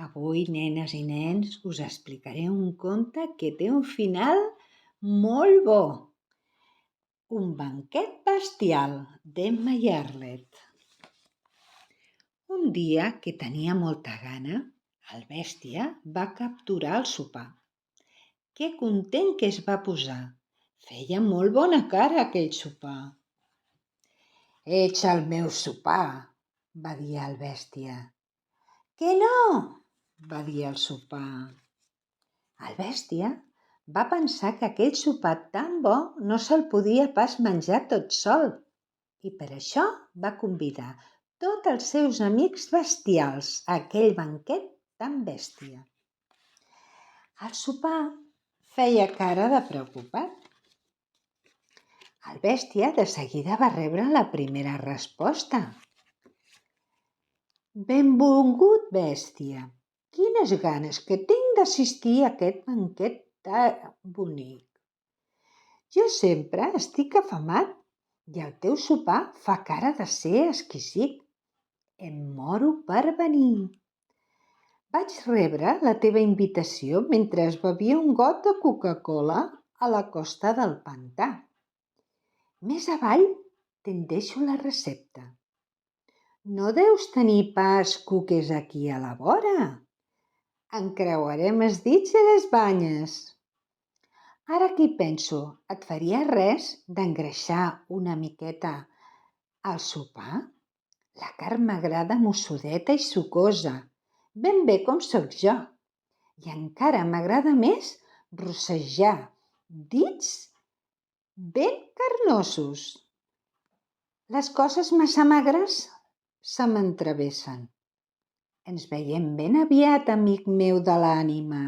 Avui, nenes i nens, us explicaré un conte que té un final molt bo. Un banquet bestial, d'Emma Yarlett. Un dia que tenia molta gana, el bèstia va capturar el sopar. Que content que es va posar! Feia molt bona cara aquell sopar. «Ets el meu sopar», va dir el bèstia. «Que no!», va dir el sopar. El bèstia va pensar que aquell sopar tan bo no se'l podia pas menjar tot sol i per això va convidar tots els seus amics bestials a aquell banquet tan bèstia. El sopar feia cara de preocupat. El bèstia de seguida va rebre la primera resposta. «Benvolgut bèstia, quines ganes que tinc d'assistir a aquest banquet tan bonic. Jo sempre estic afamat i el teu sopar fa cara de ser exquisit. Em moro per venir. Vaig rebre la teva invitació mentre bevia un got de Coca-Cola a la costa del pantà. Més avall te'n deixo la recepta. No deus tenir pas cuques aquí a la vora? Encreuarem els dits i les banyes. Ara que hi penso, et faria res d'engreixar una miqueta al sopar? La carn m'agrada mossudeta i sucosa, ben bé com sóc jo. I encara m'agrada més rossejar dits ben carnosos. Les coses massa magres se m'entrevessen. Ens veiem ben aviat, amic meu de l'ànima.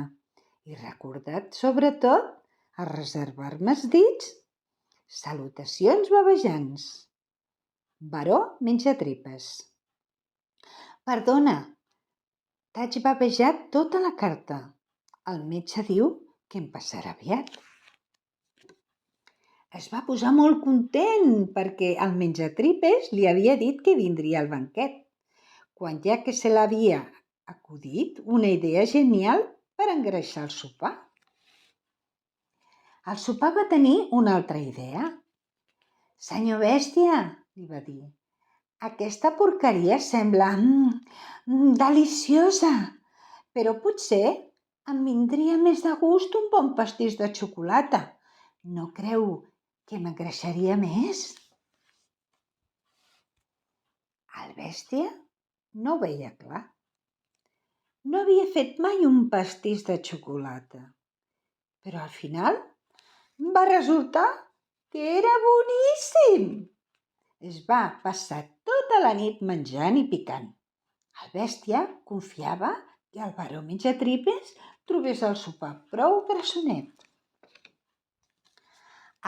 I recorda't, sobretot, a reservar-me els dits. Salutacions babejants. Baró menjatripes. Perdona, t'haig babejat tota la carta. El metge diu que em passarà aviat. Es va posar molt content perquè el menjatripes li havia dit que vindria al banquet, quan ja que se l'havia acudit una idea genial per engreixar el sopar. El sopar va tenir una altra idea. «Senyor bèstia», li va dir, «aquesta porqueria sembla deliciosa, però potser em vindria més de gust un bon pastís de xocolata. No creu que m'engreixaria més?» El bèstia no ho veia clar. No havia fet mai un pastís de xocolata, però al final va resultar que era boníssim. Es va passar tota la nit menjant i picant. El bèstia confiava que el baró menjatripes trobés el sopar prou grassonet.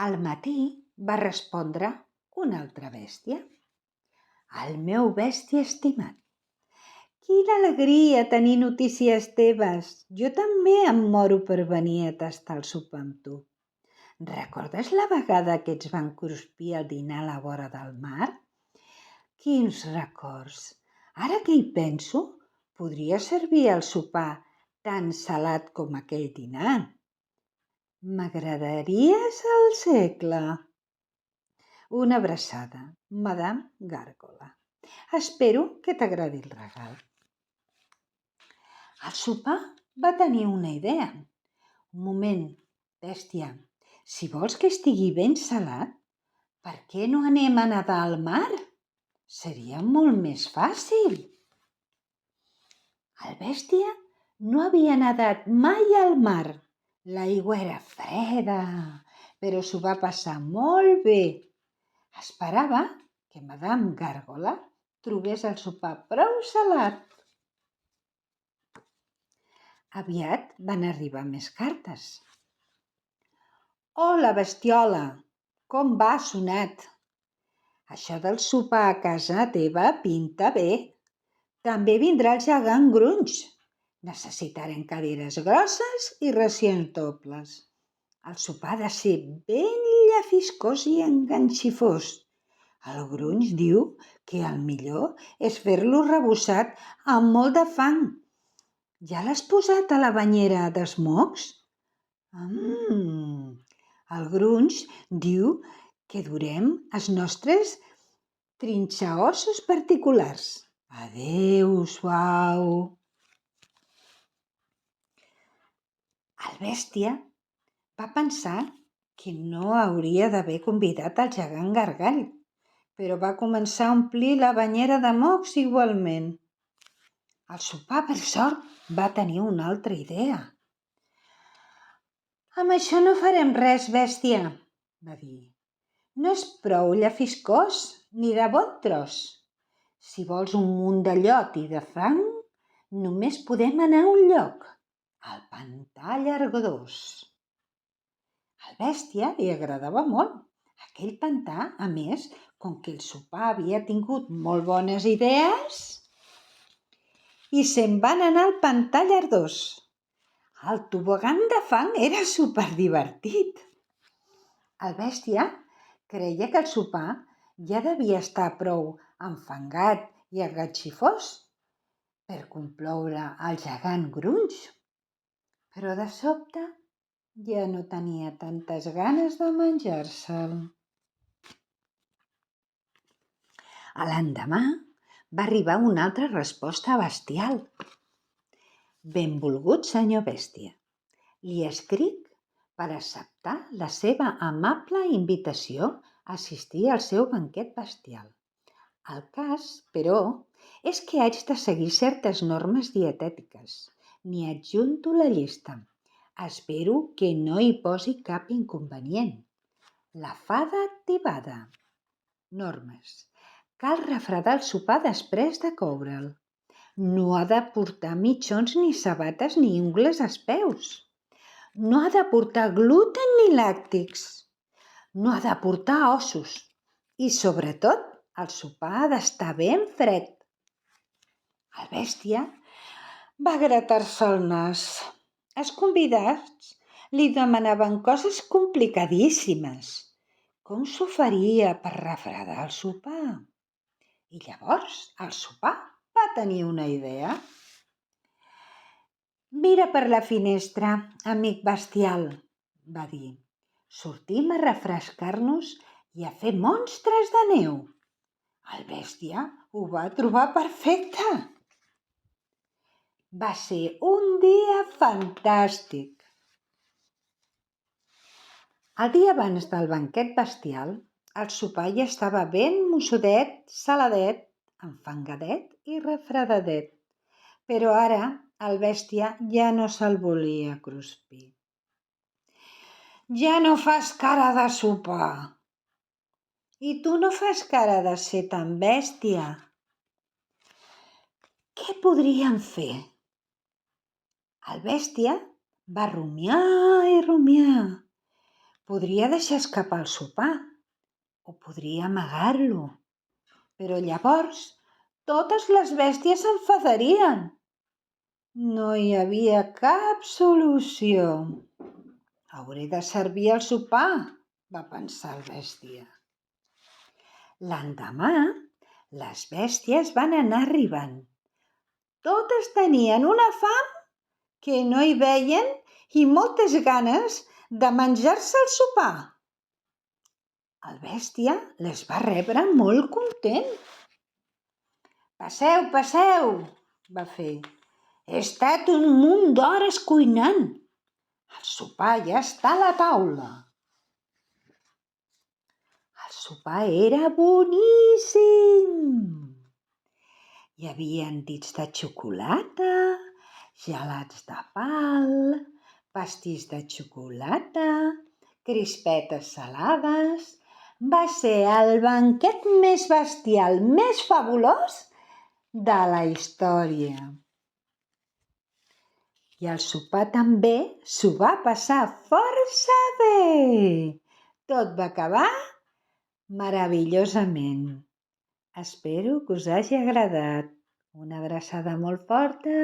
Al matí va respondre una altra bèstia. «El meu bèstia estimat, quina alegria tenir notícies teves. Jo també em moro per venir a tastar el sopar amb tu. Recordes la vegada que ens van cruspir al dinar a la vora del mar? Quins records! Ara que hi penso, podria servir el sopar tan salat com aquell dinar. M'agradaries al segle. Una abraçada, Madame Gàrgola. Espero que t'agradi el regal». El sopar va tenir una idea. «Un moment, bèstia, si vols que estigui ben salat, per què no anem a nedar al mar? Seria molt més fàcil». El bèstia no havia nedat mai al mar. L'aigua era freda, però s'ho va passar molt bé. Esperava que Madame Gàrgola trobés el sopar prou salat. Aviat van arribar més cartes. «Hola, bestiola, com va, sonat? Això del sopar a casa teva pinta bé. També vindrà el gegant Grunys. Necessitarem cadires grosses i racions dobles. El sopar ha de ser ben llafiscós i enganxifós. El Grunys diu que el millor és fer-lo rebossat amb molt de fang Ja l'has posat a la banyera d'esmocs? El grunys diu que durem els nostres trinxaossos particulars. Adéu, suau. El bèstia va pensar que no hauria d'haver convidat el gegant Gargall, però va començar a omplir la banyera de mocs igualment. El sopar, per sort, va tenir una altra idea. Amb això no farem res, bèstia, va dir. No és prou llafiscós ni de bon tros. Si vols un munt de llot i de fang, només podem anar a un lloc, al pantà llargadós. Al bèstia li agradava molt aquell pantà, a més, com que el sopar havia tingut molt bones idees, i se'n van anar al pantà llardós. El tobogan de fang era superdivertit. El bèstia creia que el sopar ja devia estar prou enfangat i agatxifós per complaure el gegant Grunys, però de sobte ja no tenia tantes ganes de menjar-se'l. A l'endemà va arribar una altra resposta bestial. Benvolgut senyor bèstia, li escric per acceptar la seva amable invitació a assistir al seu banquet bestial. El cas, però, és que haig de seguir certes normes dietètiques. N'hi adjunto la llista. Espero que no hi posi cap inconvenient. La fada activada. Normes. Cal refredar el sopar després de coure'l. No ha de portar mitjons ni sabates ni ungles als peus. No ha de portar gluten ni làctics. No ha de portar ossos. I, sobretot, el sopar ha d'estar ben fred. El bèstia va gratar-se el nas. Els convidats li demanaven coses complicadíssimes. Com s'ho faria per refredar el sopar? I llavors el sopar va tenir una idea. Mira per la finestra, amic bestial, va dir. Sortim a refrescar-nos i a fer monstres de neu. El bèstia ho va trobar perfecte. Va ser un dia fantàstic. El dia abans del banquet bestial, el sopar ja estava ben mossudet, saladet, enfangadet i refredadet. Però ara el bèstia ja no se'l volia cruspir. Ja no fas cara de sopar. I tu no fas cara de ser tan bèstia. Què podríem fer? El bèstia va rumiar i rumiar. Podria deixar escapar el sopar o podria amagar-lo. Però llavors totes les bèsties s'enfadarien. No hi havia cap solució. Hauré de servir el sopar, va pensar el bèstia. L'endemà, les bèsties van anar arribant. Totes tenien una fam que no hi veien i moltes ganes de menjar-se el sopar. El bèstia les va rebre molt content. Passeu, passeu, va fer. He estat un munt d'hores cuinant. El sopar ja està a la taula. El sopar era boníssim. Hi havia dits de xocolata, gelats de pal, pastís de xocolata, crispetes salades. Va ser el banquet més bestial, més fabulós de la història. I el sopar també s'ho va passar força bé. Tot va acabar meravellosament. Espero que us hagi agradat. Una abraçada molt forta.